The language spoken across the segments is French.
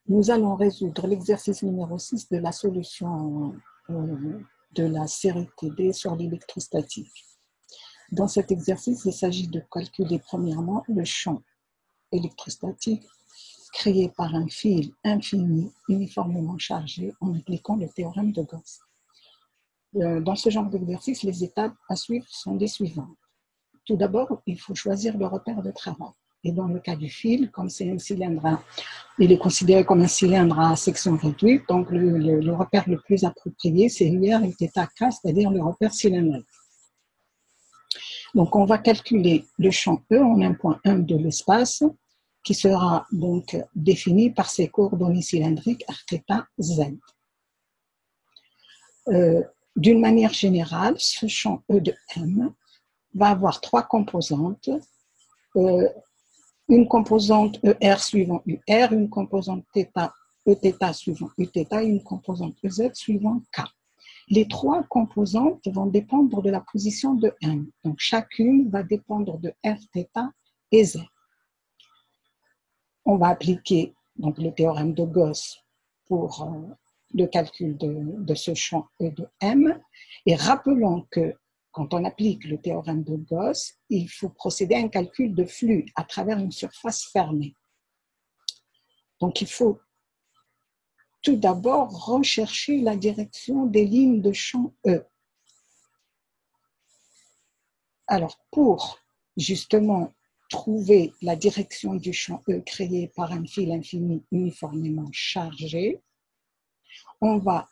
Nous allons résoudre l'exercice numéro 6 de la solution de la série TD sur l'électrostatique. Dans cet exercice, il s'agit de calculer premièrement le champ électrostatique créé par un fil infini uniformément chargé en appliquant le théorème de Gauss. Dans ce genre d'exercice, les étapes à suivre sont les suivantes. Tout d'abord, il faut choisir le repère de travail. Et dans le cas du fil, comme c'est un cylindre, il est considéré comme un cylindre à section réduite, donc le repère le plus approprié, c'est UR et θK, c'est-à-dire le repère cylindrique. Donc, on va calculer le champ E en un point 1 de l'espace, qui sera donc défini par ses coordonnées cylindriques R, θ, Z. D'une manière générale, ce champ E de M va avoir trois composantes. Une composante ER suivant UR, une composante Eθ suivant Uθ et une composante EZ suivant K. Les trois composantes vont dépendre de la position de M. Donc, chacune va dépendre de R, θ et Z. On va appliquer donc, le théorème de Gauss pour le calcul de ce champ E de M. Et rappelons que quand on applique le théorème de Gauss, il faut procéder à un calcul de flux à travers une surface fermée. Donc, il faut tout d'abord rechercher la direction des lignes de champ E. Alors, pour justement trouver la direction du champ E créé par un fil infini uniformément chargé, on va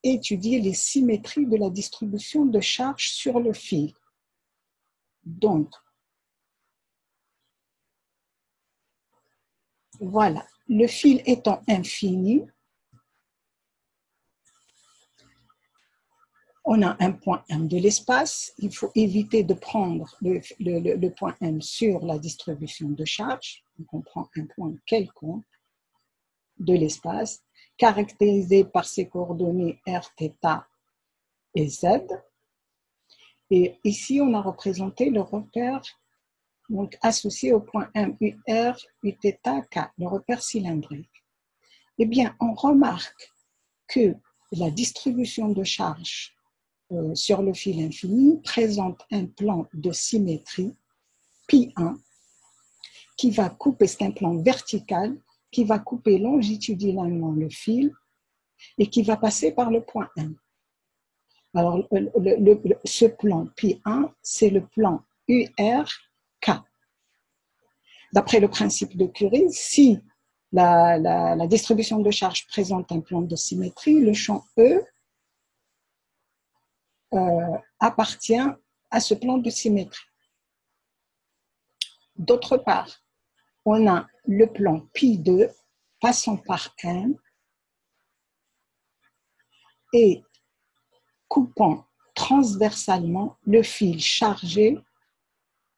étudier les symétries de la distribution de charge sur le fil. Donc, voilà, le fil étant infini, on a un point M de l'espace. Il faut éviter de prendre le point M sur la distribution de charge. Donc, on prend un point quelconque de l'espace, caractérisé par ses coordonnées R, θ et Z. Et ici, on a représenté le repère donc, associé au point M, UR, Uθ, K, le repère cylindrique. Eh bien, on remarque que la distribution de charge sur le fil infini présente un plan de symétrie π1 qui va couper, c'est un plan vertical qui va couper longitudinalement le fil et qui va passer par le point M. Alors, ce plan π1, c'est le plan URK. D'après le principe de Curie, si la distribution de charge présente un plan de symétrie, le champ E appartient à ce plan de symétrie. D'autre part, on a le plan π2 passant par M et coupant transversalement le fil chargé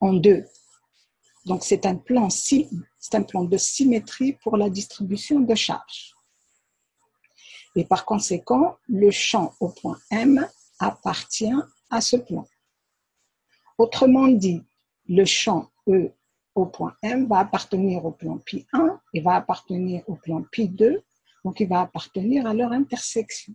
en deux. Donc, c'est un plan de symétrie pour la distribution de charge. Et par conséquent, le champ au point M appartient à ce plan. Autrement dit, le champ E au point M va appartenir au plan π1 et va appartenir au plan π2, donc il va appartenir à leur intersection.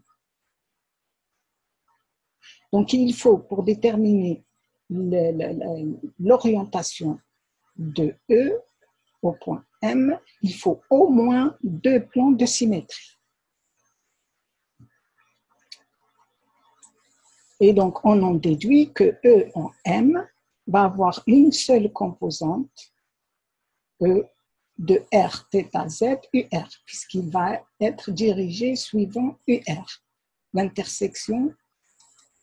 Donc, il faut, pour déterminer l'orientation de E au point M, il faut au moins deux plans de symétrie. Et donc, on en déduit que E en M va avoir une seule composante, E de R, θ, Z, UR, puisqu'il va être dirigé suivant UR, l'intersection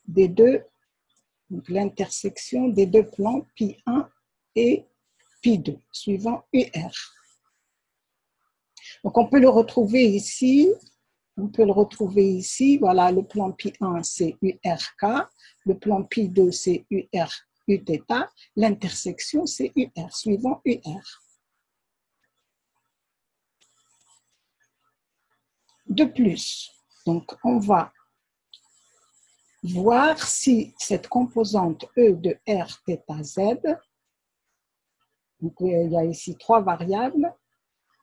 des deux, donc l'intersection des deux plans π1 et π2, suivant UR. Donc, on peut le retrouver ici. Voilà, le plan π1, c'est URK, le plan π2, c'est UR, Uθ, l'intersection, c'est UR, suivant UR. De plus, donc, on va voir si cette composante E de R, θ, Z, donc il y a ici trois variables,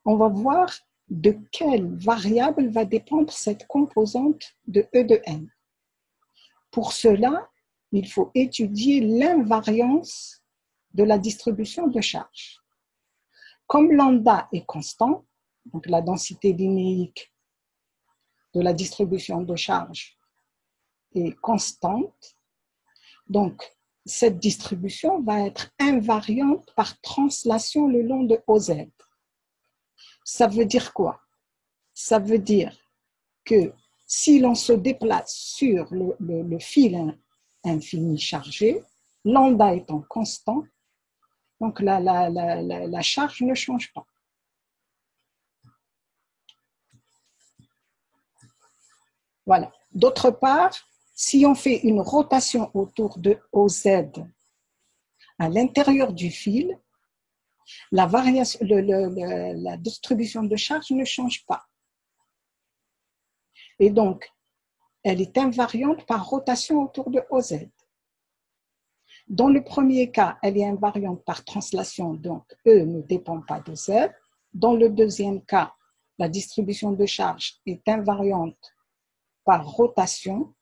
on va voir de quelle variable va dépendre cette composante de E de n. Pour cela, il faut étudier l'invariance de la distribution de charge. Comme lambda est constant, donc la densité linéique de la distribution de charge est constante, donc cette distribution va être invariante par translation le long de OZ. Ça veut dire quoi? Ça veut dire que si l'on se déplace sur le fil infini chargé, lambda étant constant, donc la charge ne change pas. Voilà. D'autre part, si on fait une rotation autour de OZ à l'intérieur du fil, la distribution de charge ne change pas. Et donc, elle est invariante par rotation autour de OZ. Dans le premier cas, elle est invariante par translation, donc E ne dépend pas de Z. Dans le deuxième cas, la distribution de charge est invariante par rotation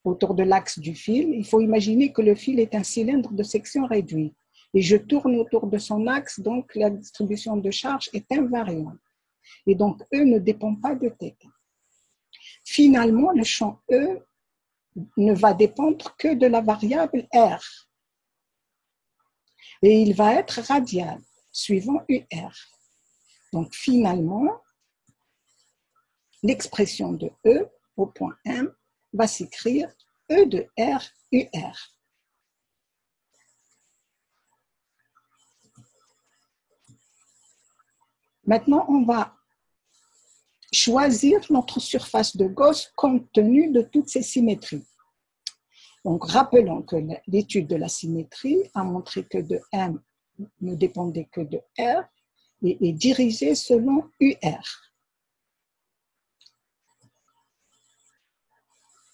autour de l'axe du fil. Il faut imaginer que le fil est un cylindre de section réduite et je tourne autour de son axe, donc la distribution de charge est invariante. Et donc, E ne dépend pas de θ. Finalement, le champ E ne va dépendre que de la variable R. Et il va être radial, suivant UR. Donc, finalement, l'expression de E au point M va s'écrire E de R UR. Maintenant, on va choisir notre surface de Gauss compte tenu de toutes ces symétries. Donc, rappelons que l'étude de la symétrie a montré que de M ne dépendait que de R et est dirigée selon UR.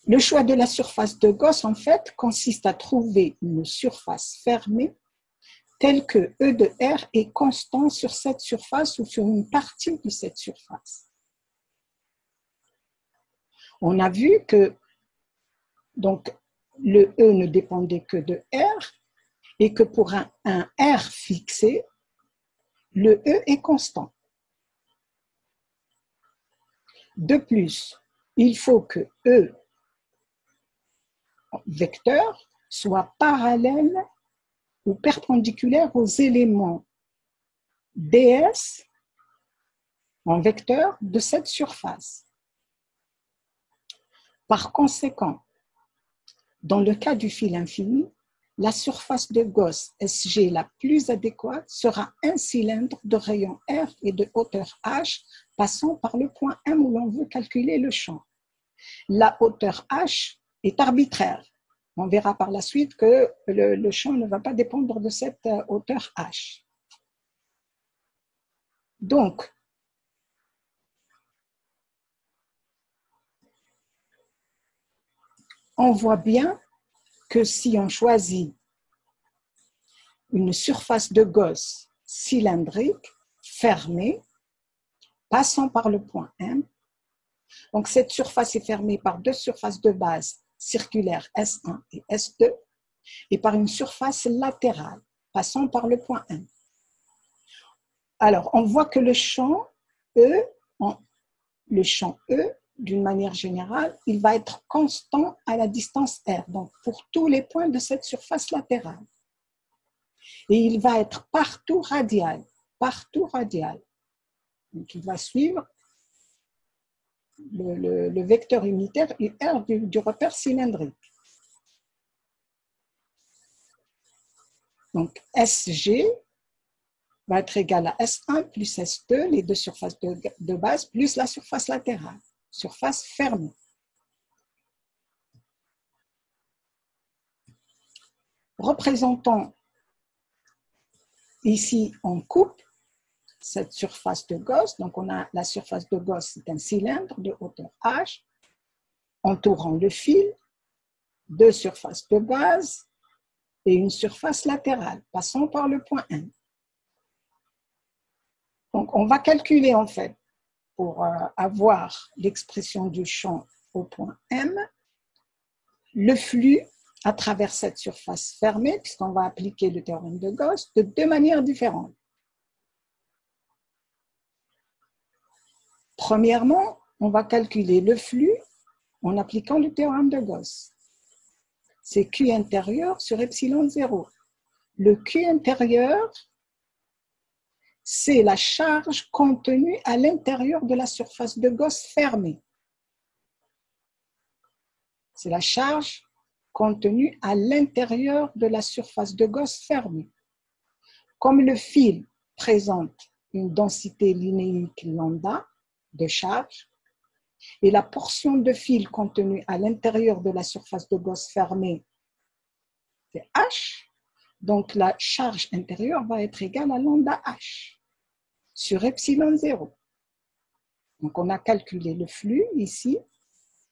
Le choix de la surface de Gauss, en fait, consiste à trouver une surface fermée telle que E de R est constant sur cette surface ou sur une partie de cette surface. On a vu que donc, le E ne dépendait que de R et que pour un R fixé, le E est constant. De plus, il faut que E vecteur soit parallèle ou perpendiculaire aux éléments ds en vecteur de cette surface. Par conséquent, dans le cas du fil infini, la surface de Gauss SG la plus adéquate sera un cylindre de rayon R et de hauteur H passant par le point M où l'on veut calculer le champ. La hauteur H est arbitraire. On verra par la suite que le champ ne va pas dépendre de cette hauteur H. Donc, on voit bien que si on choisit une surface de Gauss cylindrique fermée, passant par le point M, donc cette surface est fermée par deux surfaces de base circulaires S1 et S2 et par une surface latérale passant par le point M. Alors, on voit que le champ E, d'une manière générale, il va être constant à la distance R, donc pour tous les points de cette surface latérale. Et il va être partout radial, Donc, il va suivre le vecteur unitaire UR du repère cylindrique. Donc, SG va être égal à S1 plus S2, les deux surfaces de base, plus la surface latérale, surface fermée. Représentons ici en coupe cette surface de Gauss. Donc, on a la surface de Gauss, c'est un cylindre de hauteur H, entourant le fil, deux surfaces de base et une surface latérale, passant par le point M. Donc, on va calculer en fait, pour avoir l'expression du champ au point M, le flux à travers cette surface fermée, puisqu'on va appliquer le théorème de Gauss, de deux manières différentes. Premièrement, on va calculer le flux en appliquant le théorème de Gauss. C'est Q intérieur sur epsilon 0. Le Q intérieur, c'est la charge contenue à l'intérieur de la surface de Gauss fermée. C'est la charge contenue à l'intérieur de la surface de Gauss fermée. Comme le fil présente une densité linéique lambda de charge, et la portion de fil contenue à l'intérieur de la surface de Gauss fermée, c'est H, donc la charge intérieure va être égale à lambda H sur epsilon 0. Donc on a calculé le flux ici,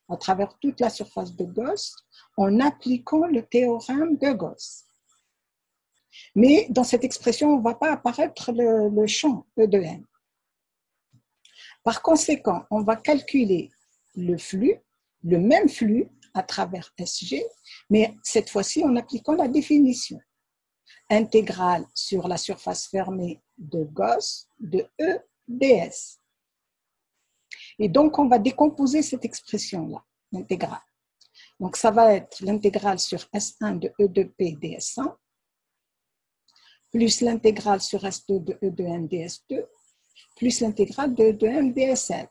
à travers toute la surface de Gauss, en appliquant le théorème de Gauss. Mais dans cette expression, on ne va pas apparaître le champ E de M. Par conséquent, on va calculer le flux, le même flux à travers SG, mais cette fois-ci en appliquant la définition intégrale sur la surface fermée de Gauss de E ds. Et donc, on va décomposer cette expression-là, l'intégrale. Donc, ça va être l'intégrale sur S1 de E de P ds1, plus l'intégrale sur S2 de E de M ds2, plus l'intégrale de E de M dsl,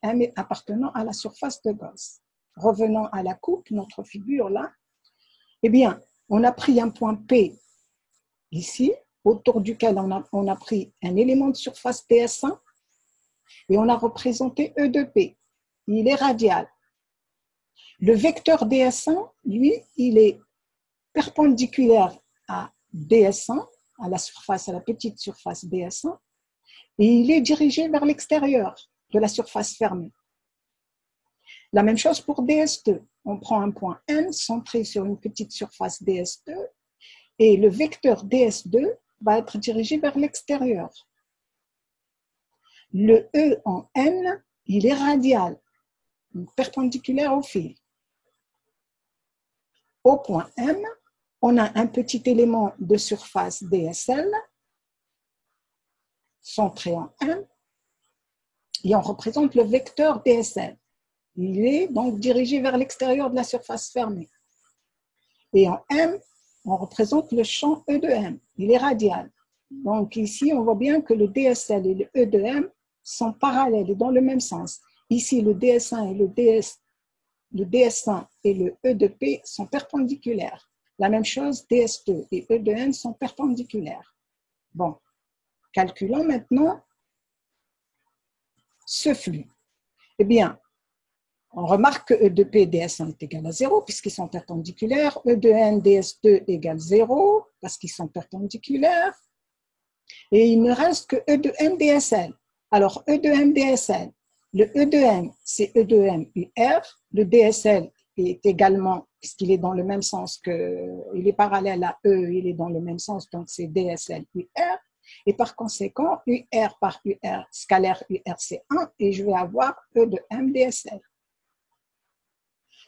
M appartenant à la surface de Gauss. Revenons à la coupe, notre figure là. Eh bien, on a pris un point P ici, autour duquel on a pris un élément de surface ds1 et on a représenté E de P. Il est radial. Le vecteur ds1, lui, il est perpendiculaire à ds1, à la surface, à la petite surface ds1, et il est dirigé vers l'extérieur de la surface fermée. La même chose pour ds2. On prend un point N centré sur une petite surface ds2 et le vecteur ds2 va être dirigé vers l'extérieur. Le E en N, il est radial, perpendiculaire au fil. Au point M, on a un petit élément de surface dsl centré en M et on représente le vecteur dsl. Il est donc dirigé vers l'extérieur de la surface fermée. Et en M, on représente le champ E de M. Il est radial. Donc ici, on voit bien que le dsl et le E de M sont parallèles et dans le même sens. Ici, le ds1 et le ds1 et le E de P sont perpendiculaires. La même chose, ds2 et E de N sont perpendiculaires. Bon, calculons maintenant ce flux. Eh bien, on remarque que E de P ds1 est égal à 0 puisqu'ils sont perpendiculaires. E de N ds2 égale 0 parce qu'ils sont perpendiculaires. Et il ne reste que E de M dsl. Alors, E de M dsl, le E de M, c'est E de M UR. Le dsl est également, puisqu'il est dans le même sens il est parallèle à E, il est dans le même sens, donc c'est dsl UR. Et par conséquent, UR par UR, scalaire UR, c'est 1, et je vais avoir E de M dsl.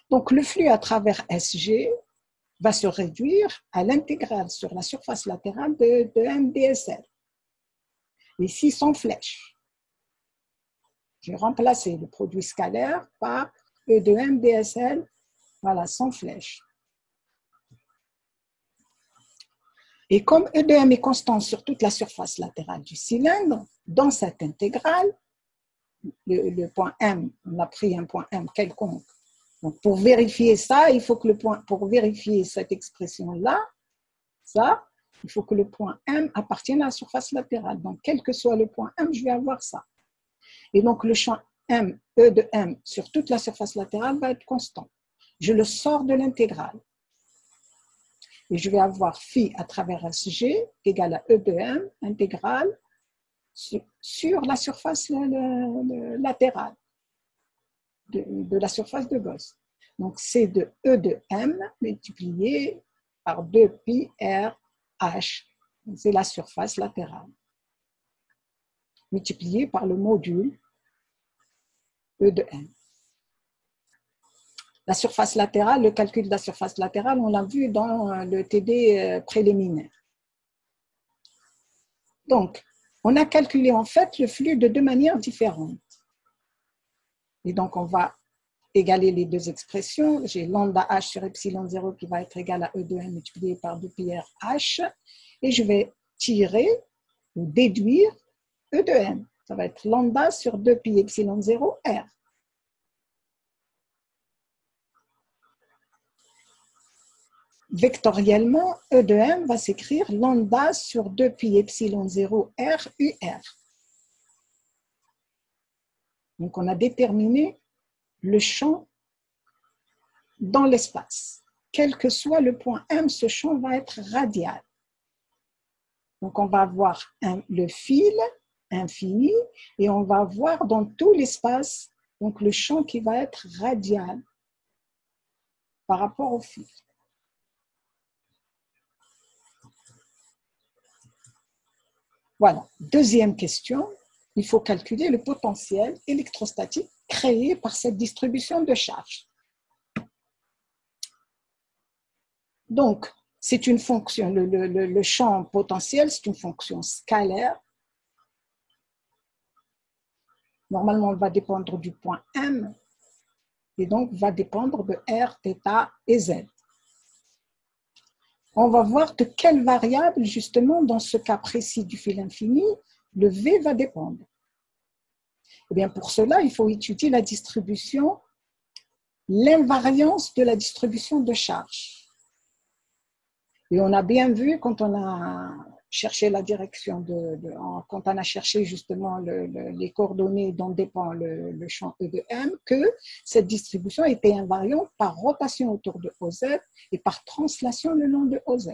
Donc, le flux à travers SG va se réduire à l'intégrale sur la surface latérale de M dsl. Ici, sans flèche. J'ai remplacé le produit scalaire par E de M dsl, voilà, sans flèche. Et comme E de M est constant sur toute la surface latérale du cylindre, dans cette intégrale, le point M, on a pris un point M quelconque. Donc, pour vérifier ça, il faut que pour vérifier cette expression-là, il faut que le point M appartienne à la surface latérale. Donc, quel que soit le point M, je vais avoir ça. Et donc, le champ M, E de M sur toute la surface latérale va être constant. Je le sors de l'intégrale. Et je vais avoir phi à travers SG égale à E de M intégrale sur la surface latérale de la surface de Gauss. Donc, c'est de E de M multiplié par 2 pi R H. C'est la surface latérale. multiplié par le module E de M. La surface latérale, le calcul de la surface latérale, on l'a vu dans le TD préliminaire. Donc, on a calculé en fait le flux de deux manières différentes. Et donc, on va égaler les deux expressions. J'ai lambda H sur epsilon 0 qui va être égal à E de M multiplié par 2 pi R H. Et je vais tirer ou déduire E de M. Ça va être lambda sur 2 pi epsilon 0 R. Vectoriellement, E de M va s'écrire lambda sur 2 pi epsilon 0 R UR. Donc, on a déterminé le champ dans l'espace. Quel que soit le point M, ce champ va être radial. Donc, on va avoir le fil infini et on va voir dans tout l'espace donc le champ qui va être radial par rapport au fil. Voilà. Deuxième question, il faut calculer le potentiel électrostatique créé par cette distribution de charge. Donc, c'est une fonction, le champ potentiel, c'est une fonction scalaire. Normalement, elle va dépendre du point M et donc va dépendre de R, θ et Z. On va voir de quelle variable, justement, dans ce cas précis du fil infini, le V va dépendre. Eh bien, pour cela, il faut étudier la distribution, l'invariance de la distribution de charge. Et on a bien vu, quand on a cherché la direction, quand on a cherché justement les coordonnées dont dépend le champ E de M, que cette distribution était invariante par rotation autour de OZ et par translation le long de OZ.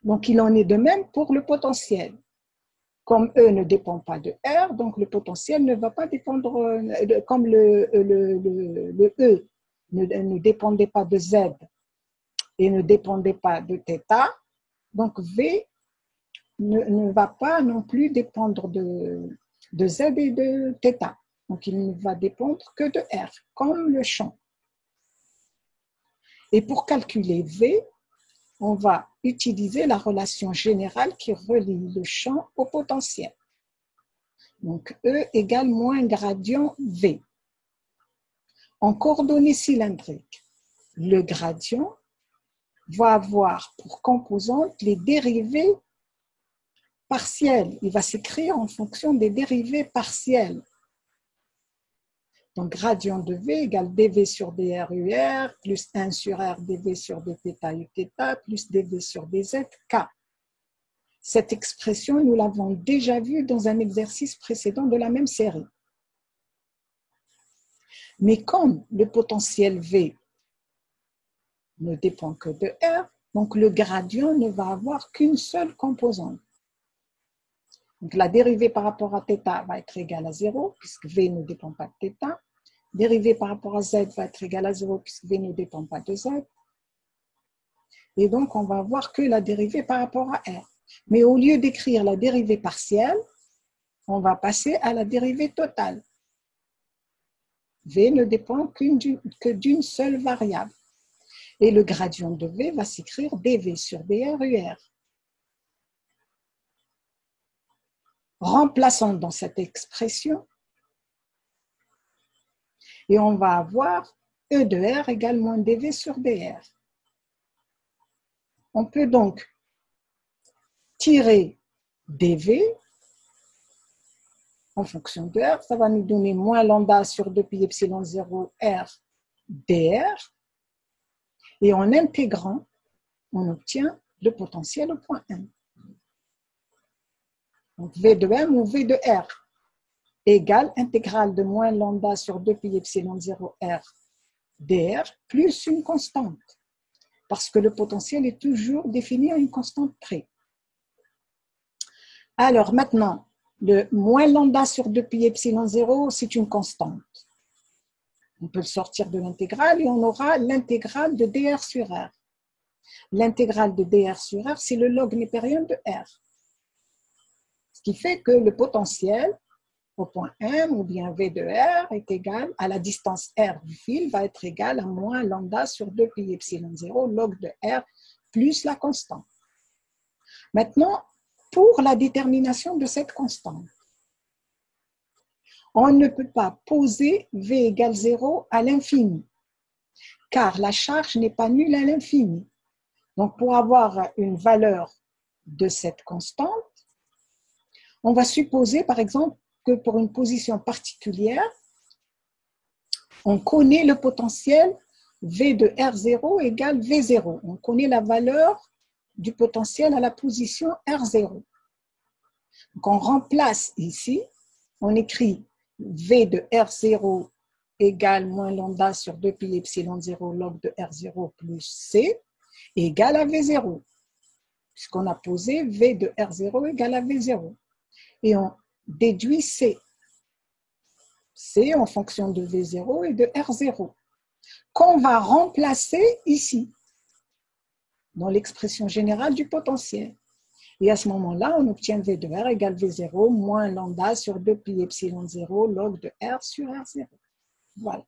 Donc, il en est de même pour le potentiel. Comme E ne dépend pas de R, donc le potentiel ne va pas dépendre, comme le E ne dépendait pas de Z et ne dépendait pas de θ, donc V ne va pas non plus dépendre de Z et de θ. Donc, il ne va dépendre que de R, comme le champ. Et pour calculer V, on va utiliser la relation générale qui relie le champ au potentiel. Donc, E égale moins gradient V. En coordonnées cylindriques, le gradient va avoir pour composante les dérivées partielles. Il va s'écrire en fonction des dérivées partielles. Donc, gradient de V égale dV sur dr UR plus 1 sur R dV sur dθ uθ plus dV sur dz K. Cette expression, nous l'avons déjà vue dans un exercice précédent de la même série. Mais comme le potentiel V ne dépend que de R, donc le gradient ne va avoir qu'une seule composante. Donc, la dérivée par rapport à θ va être égale à 0, puisque V ne dépend pas de θ. Dérivée par rapport à Z va être égale à 0, puisque V ne dépend pas de Z. Et donc, on va avoir que la dérivée par rapport à R. Mais au lieu d'écrire la dérivée partielle, on va passer à la dérivée totale. V ne dépend que d'une seule variable. Et le gradient de V va s'écrire dV sur dr UR. Remplaçons dans cette expression et on va avoir E de R égale moins dV sur dr. On peut donc tirer dV en fonction de R, ça va nous donner moins lambda sur 2 pi epsilon 0 R dr. Et en intégrant, on obtient le potentiel au point M. Donc V de M ou V de R égale intégrale de moins lambda sur 2 pi epsilon 0 R dr plus une constante. Parce que le potentiel est toujours défini à une constante près. Alors maintenant, le moins lambda sur 2 pi epsilon 0, c'est une constante. On peut le sortir de l'intégrale et on aura l'intégrale de dr sur R. L'intégrale de dr sur R, c'est le log népérien de R. qui fait que le potentiel au point M ou bien V de R est égal à la distance R du fil va être égal à moins lambda sur 2 pi epsilon 0 log de R plus la constante. Maintenant, pour la détermination de cette constante, on ne peut pas poser V égale 0 à l'infini, car la charge n'est pas nulle à l'infini. Donc, pour avoir une valeur de cette constante, on va supposer, par exemple, que pour une position particulière, on connaît le potentiel V de R0 égale V0. On connaît la valeur du potentiel à la position R0. Donc, on remplace ici, on écrit V de R0 égale moins lambda sur 2 pi epsilon 0 log de R0 plus C égale à V0. Puisqu'on a posé V de R0 égale à V0. Et on déduit C. C en fonction de V0 et de R0. Qu'on va remplacer ici, dans l'expression générale du potentiel. Et à ce moment-là, on obtient V de R égale V0 moins lambda sur 2 pi epsilon 0 log de R sur R0. Voilà.